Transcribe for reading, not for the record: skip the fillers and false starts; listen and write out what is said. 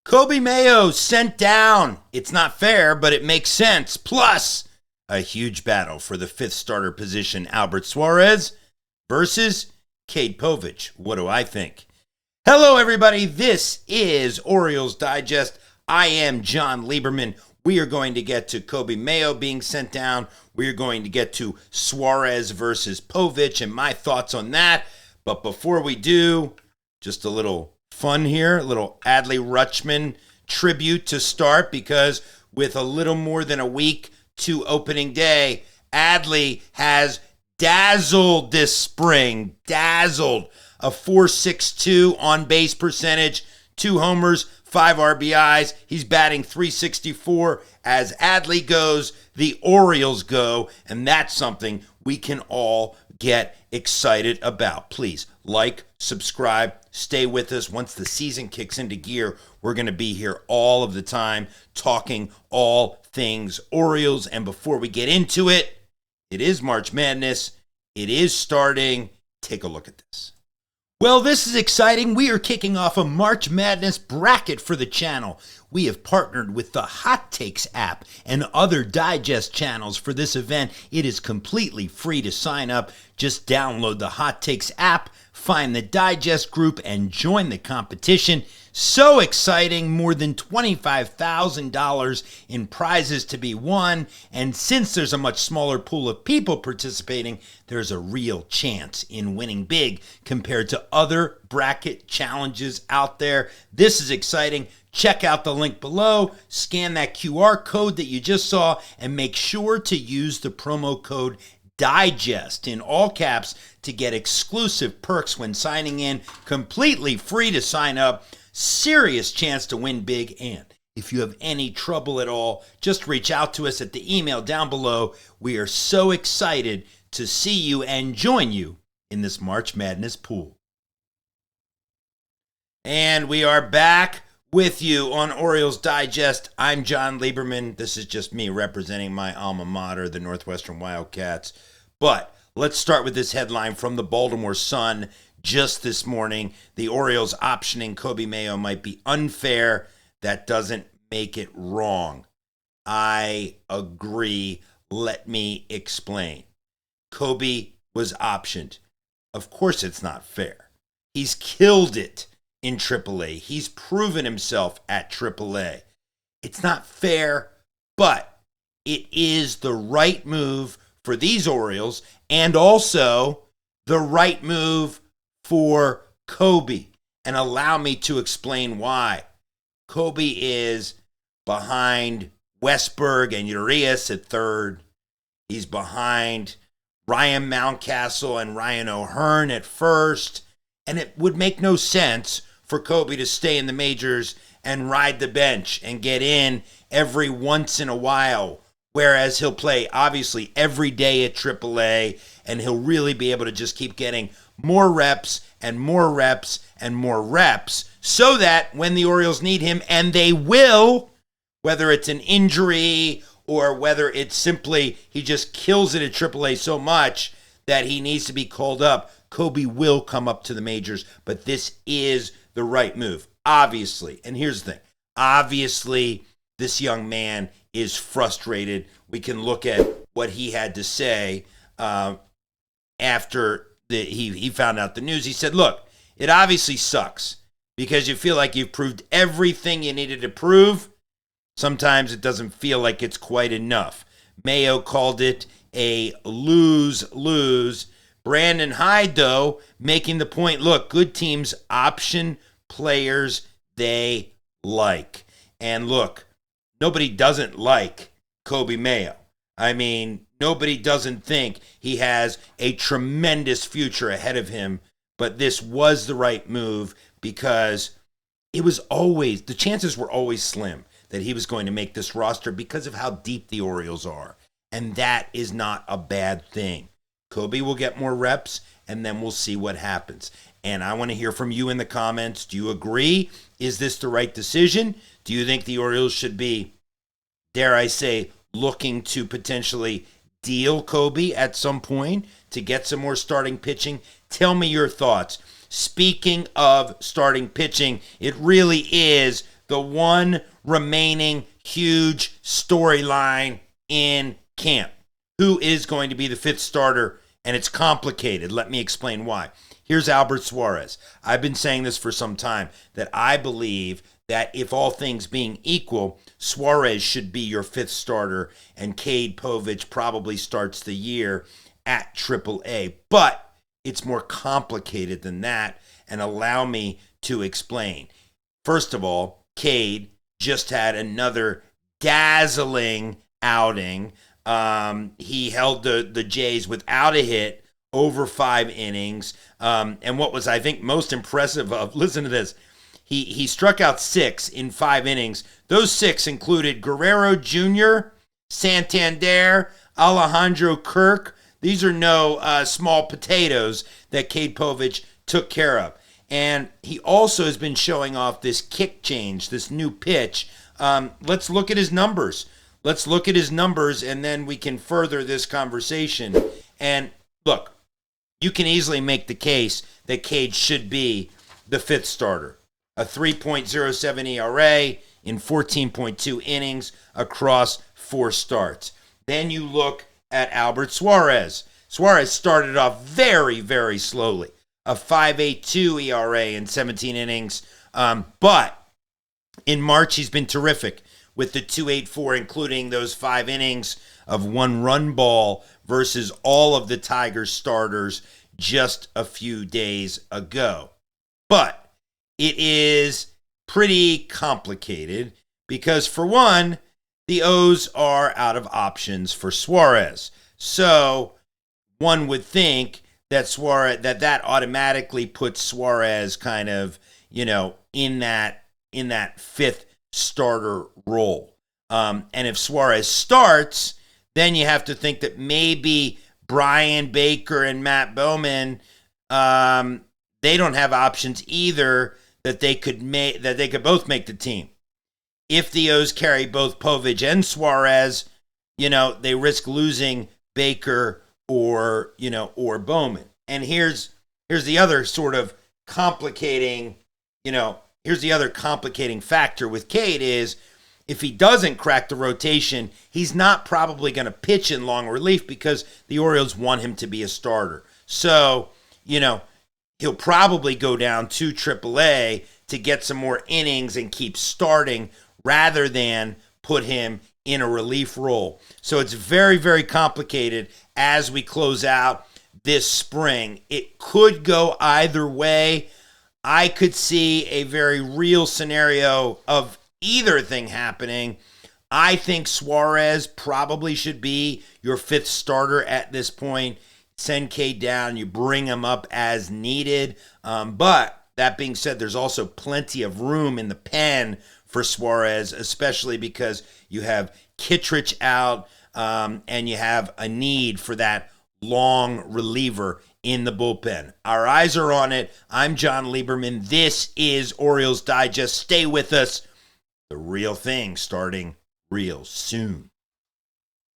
Coby Mayo sent down. It's not fair, but it makes sense. Plus, a huge battle for the fifth starter position. Albert Suarez versus Cade Povich. What do I think? Hello, everybody. This is Orioles Digest. I am Jon Leiberman. We are going to get to Coby Mayo being sent down. We are going to get to Suarez versus Povich and my thoughts on that. But before we do, just a little fun here, a little Adley Rutschman tribute to start, because with a little more than a week to opening day, Adley has dazzled this spring. Dazzled. A .462 on-base percentage, 2 homers, 5 RBIs. He's batting .364. As Adley goes, the Orioles go, and that's something we can all get excited about. Please like, subscribe, stay with us. Once the season kicks into gear, we're going to be here all of the time talking all things Orioles. And before we get into it, it is March Madness. It is starting. Take a look at this. Well, this is exciting. We are kicking off a March Madness bracket for the channel. We have partnered with the Hot Takes app and other digest channels for this event. It is completely free to sign up. Just download the Hot Takes app, find the digest group, and join the competition. So exciting, more than $25,000 in prizes to be won. And since there's a much smaller pool of people participating, there's a real chance in winning big compared to other bracket challenges out there. This is exciting. Check out the link below, scan that QR code that you just saw, and make sure to use the promo code DIGEST in all caps to get exclusive perks when signing in. Completely free to sign up. Serious chance to win big. And if you have any trouble at all, just reach out to us at the email down below. We are so excited to see you and join you in this March Madness pool. And we are back with you on Orioles Digest. I'm Jon Leiberman. This is just me representing my alma mater, the Northwestern Wildcats. But let's start with this headline from the Baltimore Sun just this morning. The Orioles optioning Coby Mayo might be unfair. That doesn't make it wrong. I agree. Let me explain. Coby was optioned. Of course it's not fair. He's killed it in AAA. He's proven himself at AAA. It's not fair, but it is the right move for these Orioles and also the right move for Coby. And allow me to explain why. Coby is behind Westberg and Elias at third. He's behind Ryan Mountcastle and Ryan O'Hearn at first. And it would make no sense for Coby to stay in the majors and ride the bench and get in every once in a while, whereas he'll play obviously every day at AAA, and he'll really be able to just keep getting more reps and more reps and more reps, so that when the Orioles need him, and they will, whether it's an injury or whether it's simply he just kills it at AAA so much that he needs to be called up, Coby will come up to the majors. But this is the right move, obviously. And here's the thing. Obviously, this young man is frustrated. We can look at what he had to say after he found out the news. He said, look, it obviously sucks because you feel like you've proved everything you needed to prove. Sometimes it doesn't feel like it's quite enough. Mayo called it a lose-lose. Brandon Hyde, though, making the point, look, good teams option players they like. And look, nobody doesn't like Coby Mayo. I mean, nobody doesn't think he has a tremendous future ahead of him, but this was the right move because it was always, the chances were always slim that he was going to make this roster because of how deep the Orioles are. And that is not a bad thing. Coby will get more reps, and then we'll see what happens. And I want to hear from you in the comments. Do you agree? Is this the right decision? Do you think the Orioles should be, dare I say, looking to potentially deal Coby at some point to get some more starting pitching? Tell me your thoughts. Speaking of starting pitching, it really is the one remaining huge storyline in camp. Who is going to be the fifth starter? And it's complicated. Let me explain why. Here's Albert Suarez. I've been saying this for some time, that I believe that if all things being equal, Suarez should be your fifth starter, and Cade Povich probably starts the year at AAA. But it's more complicated than that, and allow me to explain. First of all, Cade just had another dazzling outing. He held the Jays without a hit over 5 innings. And what was, I think, most impressive listen to this, he struck out 6 in 5 innings. Those 6 included Guerrero Jr., Santander, Alejandro Kirk. These are no small potatoes that Cade Povich took care of. And he also has been showing off this kick change, this new pitch. Let's look at his numbers. And then we can further this conversation. And look, you can easily make the case that Cade should be the fifth starter. A 3.07 ERA in 14.2 innings across 4 starts. Then you look at Albert Suarez. Suarez started off very, very slowly. A 5.82 ERA in 17 innings. But in March, he's been terrific with the 2.84, including those 5 innings of 1 run ball versus all of the Tigers starters just a few days ago. But it is pretty complicated because, for one, the O's are out of options for Suarez. So one would think that that automatically puts Suarez kind of, in that fifth starter role. And if Suarez starts, then you have to think that maybe Brian Baker and Matt Bowman, they don't have options either that they could both make the team. If the O's carry both Povich and Suarez, they risk losing Baker or Bowman. And here's the other sort of complicating, here's the other complicating factor with Cade is if he doesn't crack the rotation, he's not probably going to pitch in long relief because the Orioles want him to be a starter. So, he'll probably go down to AAA to get some more innings and keep starting rather than put him in a relief role. So it's very, very complicated as we close out this spring. It could go either way. I could see a very real scenario of either thing happening. I think Suarez probably should be your fifth starter at this point. Send Cade down, you bring him up as needed. But that being said, there's also plenty of room in the pen for Suarez, especially because you have Kittredge out and you have a need for that long reliever in the bullpen. Our eyes are on it. I'm Jon Leiberman. This is Orioles Digest. Stay with us. The real thing starting real soon.